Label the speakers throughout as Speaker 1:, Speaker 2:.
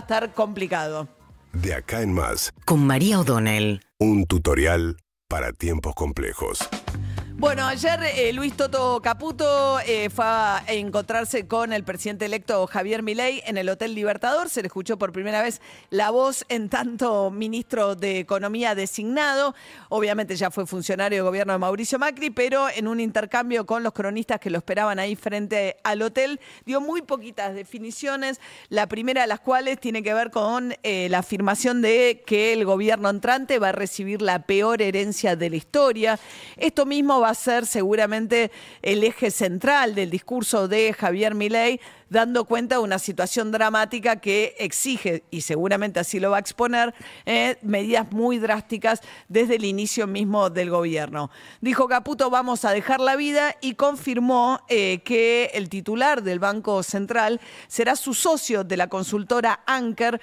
Speaker 1: estar complicado.
Speaker 2: De acá en más,
Speaker 3: Con María O'Donnell.
Speaker 2: un tutorial para tiempos complejos.
Speaker 1: Bueno, ayer Luis Toto Caputo fue a encontrarse con el presidente electo Javier Milei en el Hotel Libertador. Se le escuchó por primera vez la voz en tanto ministro de Economía designado. Obviamente ya fue funcionario de gobierno de Mauricio Macri, pero en un intercambio con los cronistas que lo esperaban ahí frente al hotel, dio muy poquitas definiciones. La primera de las cuales tiene que ver con la afirmación de que el gobierno entrante va a recibir la peor herencia de la historia. Esto mismo va a ser seguramente el eje central del discurso de Javier Milei, dando cuenta de una situación dramática que exige, y seguramente así lo va a exponer, medidas muy drásticas desde el inicio mismo del gobierno. Dijo Caputo, vamos a dejar la vida, y confirmó que el titular del Banco Central será su socio de la consultora Anker,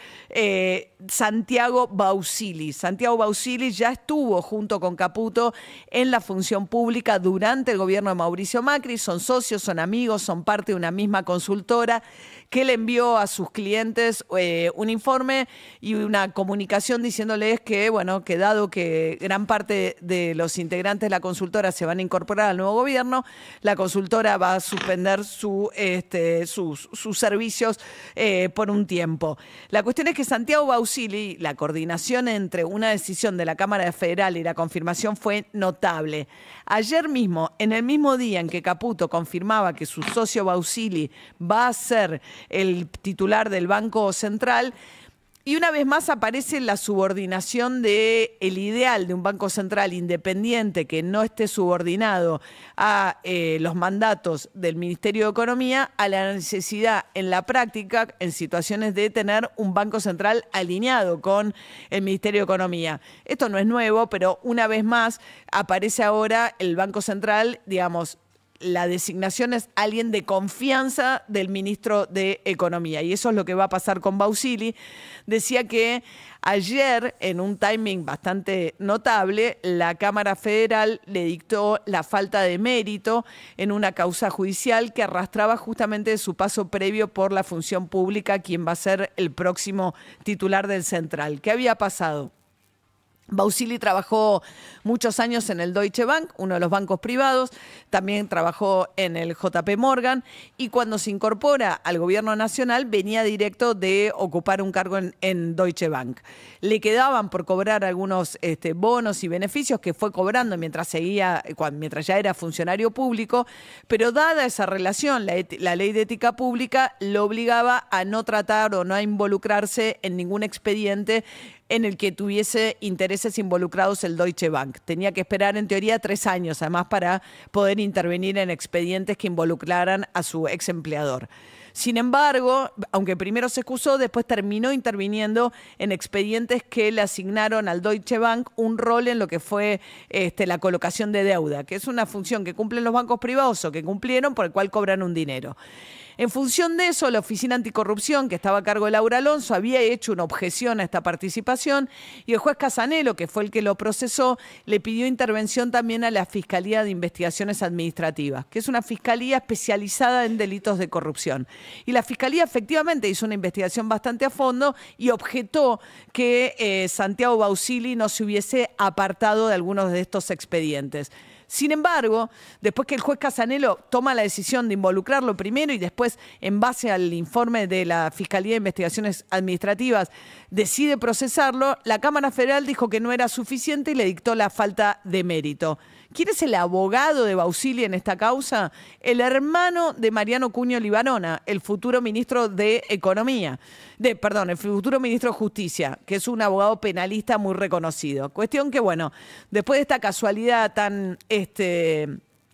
Speaker 1: Santiago Bausili. Santiago Bausili ya estuvo junto con Caputo en la función pública durante el gobierno de Mauricio Macri, son socios, son amigos, son parte de una misma consultora que le envió a sus clientes un informe y una comunicación diciéndoles que, bueno, que dado que gran parte de los integrantes de la consultora se van a incorporar al nuevo gobierno, la consultora va a suspender sus servicios por un tiempo. La cuestión es que Santiago Bausili, la coordinación entre una decisión de la Cámara Federal y la confirmación fue notable. Ayer mismo, en el mismo día en que Caputo confirmaba que su socio Bausili va a ser el titular del Banco Central, y una vez más aparece la subordinación del ideal de un Banco Central independiente que no esté subordinado a los mandatos del Ministerio de Economía, a la necesidad en la práctica, en situaciones de tener un Banco Central alineado con el Ministerio de Economía. Esto no es nuevo, pero una vez más aparece ahora el Banco Central, digamos, la designación es alguien de confianza del ministro de Economía. Y eso es lo que va a pasar con Bausili. Decía que ayer, en un timing bastante notable, la Cámara Federal le dictó la falta de mérito en una causa judicial que arrastraba justamente su paso previo por la función pública, quien va a ser el próximo titular del Central. ¿Qué había pasado? Bausili trabajó muchos años en el Deutsche Bank, uno de los bancos privados, también trabajó en el JP Morgan, y cuando se incorpora al gobierno nacional venía directo de ocupar un cargo en Deutsche Bank. Le quedaban por cobrar algunos bonos y beneficios que fue cobrando mientras ya era funcionario público, pero dada esa relación, la ley de ética pública lo obligaba a no tratar o no a involucrarse en ningún expediente en el que tuviese intereses involucrados el Deutsche Bank. Tenía que esperar, en teoría, 3 años, además, para poder intervenir en expedientes que involucraran a su ex empleador. Sin embargo, aunque primero se excusó, después terminó interviniendo en expedientes que le asignaron al Deutsche Bank un rol en lo que fue la colocación de deuda, que es una función que cumplen los bancos privados o que cumplieron, por el cual cobran un dinero. En función de eso, la Oficina Anticorrupción, que estaba a cargo de Laura Alonso, había hecho una objeción a esta participación, y el juez Casanelo, que fue el que lo procesó, le pidió intervención también a la Fiscalía de Investigaciones Administrativas, que es una fiscalía especializada en delitos de corrupción. Y la Fiscalía efectivamente hizo una investigación bastante a fondo y objetó que Santiago Bausili no se hubiese apartado de algunos de estos expedientes. Sin embargo, después que el juez Casanelo toma la decisión de involucrarlo primero y después, en base al informe de la Fiscalía de Investigaciones Administrativas, decide procesarlo, la Cámara Federal dijo que no era suficiente y le dictó la falta de mérito. ¿Quién es el abogado de Bausili en esta causa? El hermano de Mariano Cuño Libarona, el futuro ministro de Economía. El futuro ministro de Justicia, que es un abogado penalista muy reconocido. Cuestión que, bueno, después de esta casualidad tan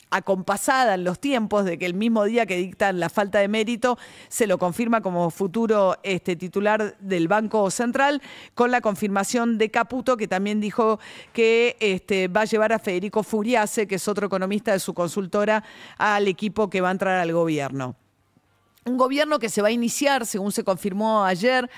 Speaker 1: acompasada en los tiempos de que el mismo día que dictan la falta de mérito se lo confirma como futuro titular del Banco Central, con la confirmación de Caputo, que también dijo que va a llevar a Federico Furiase, que es otro economista de su consultora, al equipo que va a entrar al gobierno. Un gobierno que se va a iniciar, según se confirmó ayer,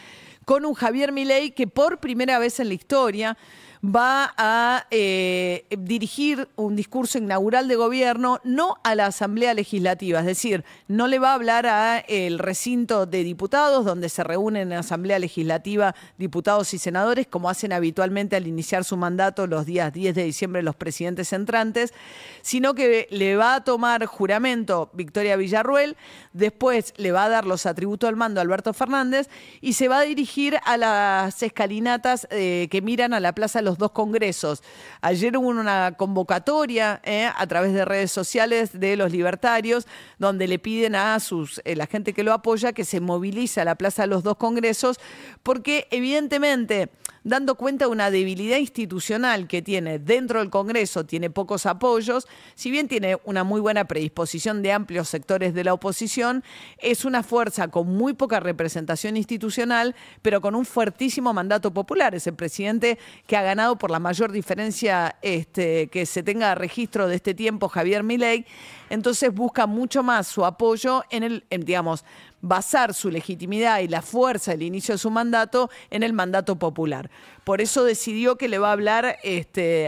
Speaker 1: con un Javier Milei que por primera vez en la historia va a dirigir un discurso inaugural de gobierno, no a la Asamblea Legislativa, es decir, no le va a hablar al recinto de diputados, donde se reúnen en Asamblea Legislativa diputados y senadores, como hacen habitualmente al iniciar su mandato los días 10 de diciembre los presidentes entrantes, sino que le va a tomar juramento Victoria Villarruel, después le va a dar los atributos al mando a Alberto Fernández y se va a dirigir a las escalinatas que miran a la Plaza de los Dos Congresos. Ayer hubo una convocatoria a través de redes sociales de los libertarios, donde le piden a la gente que lo apoya que se movilice a la Plaza de los Dos Congresos, porque evidentemente, dando cuenta de una debilidad institucional que tiene dentro del Congreso, tiene pocos apoyos, si bien tiene una muy buena predisposición de amplios sectores de la oposición, es una fuerza con muy poca representación institucional, pero con un fuertísimo mandato popular. Es el presidente que ha ganado por la mayor diferencia que se tenga registro de este tiempo, Javier Milei. Entonces busca mucho más su apoyo digamos, basar su legitimidad y la fuerza del inicio de su mandato en el mandato popular. Por eso decidió que le va a hablar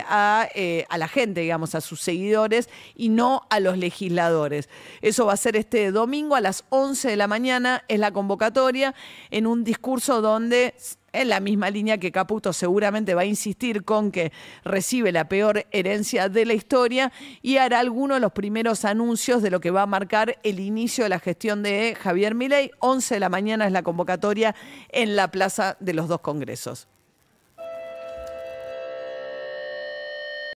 Speaker 1: a la gente, digamos, a sus seguidores y no a los legisladores. Eso va a ser este domingo a las 11 de la mañana, es la convocatoria, en un discurso donde, en la misma línea que Caputo seguramente va a insistir con que recibe la peor herencia de la historia y hará algunos de los primeros anuncios de lo que va a marcar el inicio de la gestión de Javier Milei. 11 de la mañana es la convocatoria en la Plaza de los Dos Congresos.